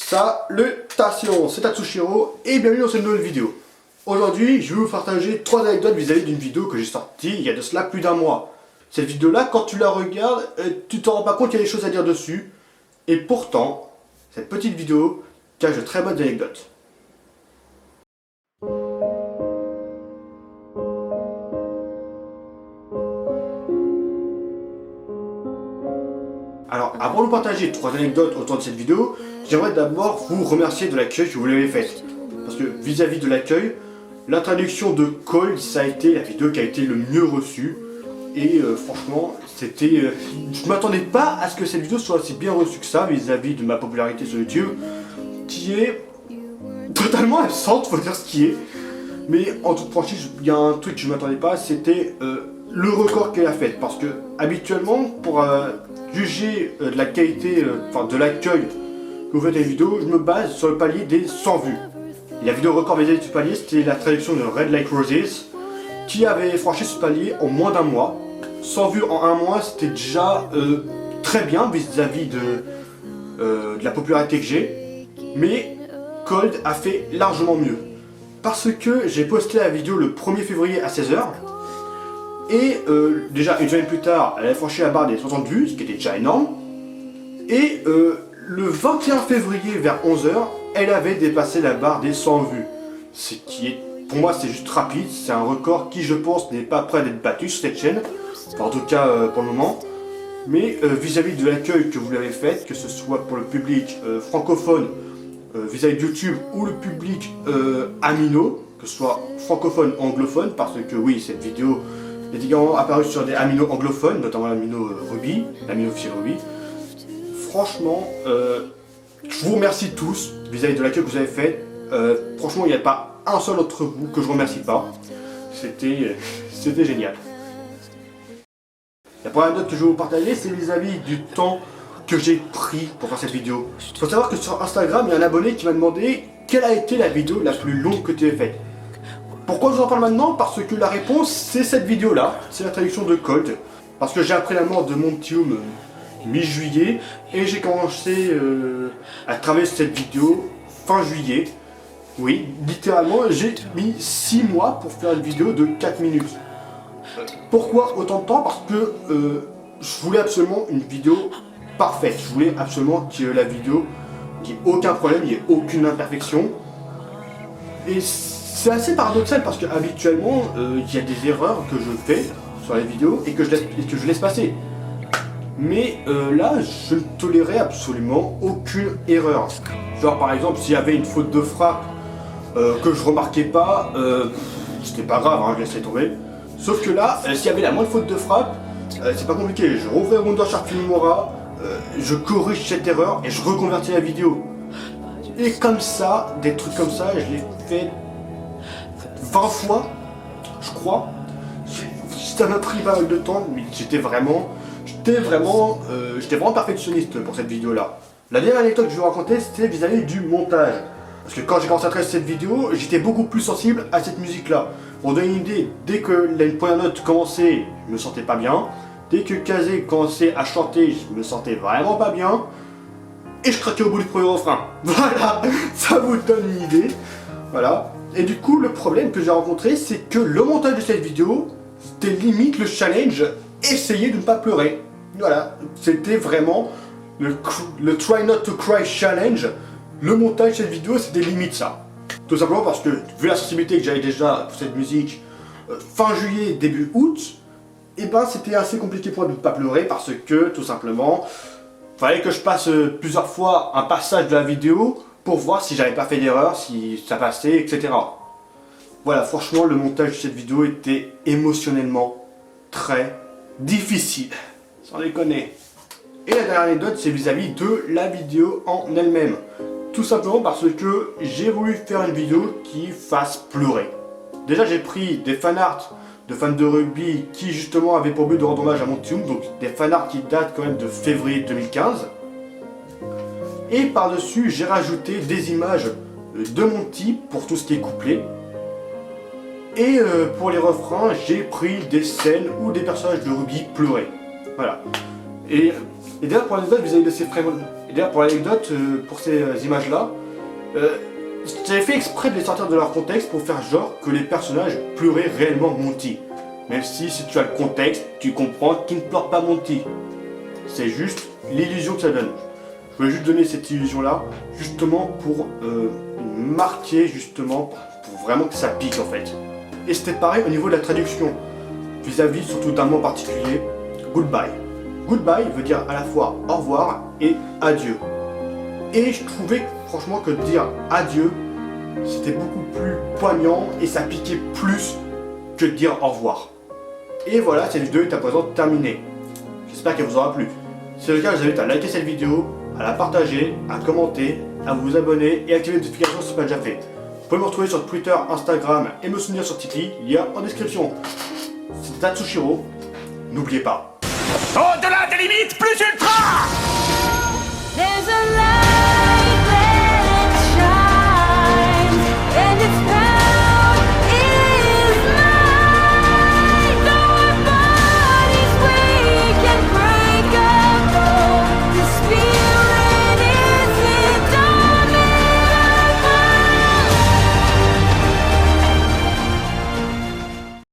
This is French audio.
Salutations, c'est Tatsushiro et bienvenue dans cette nouvelle vidéo. Aujourd'hui, je vais vous partager 3 anecdotes vis-à-vis d'une vidéo que j'ai sortie il y a de cela plus d'un mois. Cette vidéo-là, quand tu la regardes, tu t'en rends pas compte qu'il y a des choses à dire dessus. Et pourtant, cette petite vidéo cache de très bonnes anecdotes. Alors, avant de vous partager 3 anecdotes autour de cette vidéo, j'aimerais d'abord vous remercier de l'accueil que vous l'avez fait. Parce que vis-à-vis de l'accueil, la traduction de Cold, ça a été la vidéo qui a été le mieux reçue. Et franchement, c'était... je m'attendais pas à ce que cette vidéo soit aussi bien reçue que ça vis-à-vis de ma popularité sur YouTube, qui est totalement absente, faut dire ce qui est. Mais en toute franchise, il y a un truc que je m'attendais pas, c'était le record qu'elle a fait. Parce que habituellement, pour juger de la qualité, de l'accueil que vous faites des vidéos, je me base sur le palier des 100 vues. Et la vidéo record vis-à-vis de ce palier, c'était la traduction de Red Like Roses, qui avait franchi ce palier en moins d'un mois. 100 vues en un mois, c'était déjà très bien vis-à-vis de la popularité que j'ai. Mais Cold a fait largement mieux. Parce que j'ai posté la vidéo le 1er février à 16 h. Et déjà une semaine plus tard, elle a franchi la barre des 60 vues, ce qui était déjà énorme. Et le 21 février vers 11 h, elle avait dépassé la barre des 100 vues. Ce qui est, pour moi, c'est juste rapide. C'est un record qui, je pense, n'est pas prêt d'être battu sur cette chaîne. Enfin, en tout cas, pour le moment. Mais vis-à-vis de l'accueil que vous l'avez fait, que ce soit pour le public francophone, vis-à-vis de YouTube, ou le public amino, que ce soit francophone ou anglophone, parce que oui, cette vidéo est également apparue sur des aminos anglophones, notamment l'amino Ruby, l'amino officiel Ruby. Franchement, je vous remercie tous vis-à-vis de l'accueil que vous avez fait. Franchement, il n'y a pas un seul d'entre vous que je ne remercie pas. C'était génial. La première note que je vais vous partager, c'est vis-à-vis du temps que j'ai pris pour faire cette vidéo. Il faut savoir que sur Instagram, il y a un abonné qui m'a demandé quelle a été la vidéo la plus longue que tu as faite. Pourquoi je vous en parle maintenant? Parce que la réponse, c'est cette vidéo-là. C'est la traduction de Cold. Parce que j'ai appris la mort de Montium mi-juillet et j'ai commencé à travailler sur cette vidéo fin juillet. Oui, littéralement, j'ai mis 6 mois pour faire une vidéo de 4 minutes. Pourquoi autant de temps? Parce que je voulais absolument une vidéo parfaite. Je voulais absolument que la vidéo, qu'il n'y ait aucun problème, il n'y ait aucune imperfection. Et c'est assez paradoxal parce que habituellement, il y a des erreurs que je fais sur les vidéos et que je laisse passer. Mais là, je ne tolérais absolument aucune erreur. Genre par exemple, s'il y avait une faute de frappe que je remarquais pas, c'était pas grave, hein, je laissais tomber. Sauf que là, s'il y avait la moindre faute de frappe, c'est pas compliqué. Je rouvrais Wondershark Filmora, je corrige cette erreur et je reconvertis la vidéo. Et comme ça, des trucs comme ça, je l'ai fait 20 fois, je crois. Ça m'a pris pas mal de temps, mais j'étais vraiment perfectionniste pour cette vidéo-là. La dernière anecdote que je vais vous raconter, c'était vis-à-vis du montage. Parce que quand j'ai commencé à traiter cette vidéo, j'étais beaucoup plus sensible à cette musique-là. Pour donner une idée, dès que la première note commençait, je me sentais pas bien. Dès que Kazé commençait à chanter, je me sentais vraiment pas bien. Et je craquais au bout du premier refrain. Voilà, ça vous donne une idée. Voilà. Et du coup, le problème que j'ai rencontré, c'est que le montage de cette vidéo, c'était limite le challenge, essayer de ne pas pleurer. Voilà, c'était vraiment le Try Not to Cry Challenge. Le montage de cette vidéo, c'était limite ça. Tout simplement parce que, vu la sensibilité que j'avais déjà pour cette musique, fin juillet, début août, et ben c'était assez compliqué pour moi de ne pas pleurer parce que, tout simplement, fallait que je passe plusieurs fois un passage de la vidéo pour voir si j'avais pas fait d'erreur, si ça passait, etc. Voilà, franchement, le montage de cette vidéo était émotionnellement très difficile. Sans déconner. Et la dernière anecdote, c'est vis-à-vis de la vidéo en elle-même. Tout simplement parce que j'ai voulu faire une vidéo qui fasse pleurer. Déjà, j'ai pris des fanarts de fans de rugby qui justement avaient pour but de rendre hommage à Montium, donc des fanarts qui datent quand même de février 2015. Et par-dessus, j'ai rajouté des images de Monty pour tout ce qui est couplet. Et pour les refrains, j'ai pris des scènes où des personnages de rugby pleuraient. Voilà. Et d'ailleurs, pour l'anecdote, vis-à-vis de ces fragments, Et d'ailleurs, pour l'anecdote, pour ces images-là, j'avais fait exprès de les sortir de leur contexte pour faire genre que les personnages pleuraient réellement Monty. Même si tu as le contexte, tu comprends qu'ils ne pleurent pas Monty. C'est juste l'illusion que ça donne. Je voulais juste donner cette illusion-là, justement pour marquer, justement, pour vraiment que ça pique en fait. Et c'était pareil au niveau de la traduction, vis-à-vis surtout d'un mot particulier, goodbye. Goodbye veut dire à la fois au revoir et adieu. Et je trouvais franchement que dire adieu, c'était beaucoup plus poignant et ça piquait plus que de dire au revoir. Et voilà, cette vidéo est à présent terminée. J'espère qu'elle vous aura plu. Si c'est le cas, je vous invite à liker cette vidéo, à la partager, à commenter, à vous abonner et à activer les notifications si ce n'est pas déjà fait. Vous pouvez me retrouver sur Twitter, Instagram et me soutenir sur Tipeee, lien en description. C'était Tatsushiro, n'oubliez pas. Au-delà des limites plus ultra! There's a light.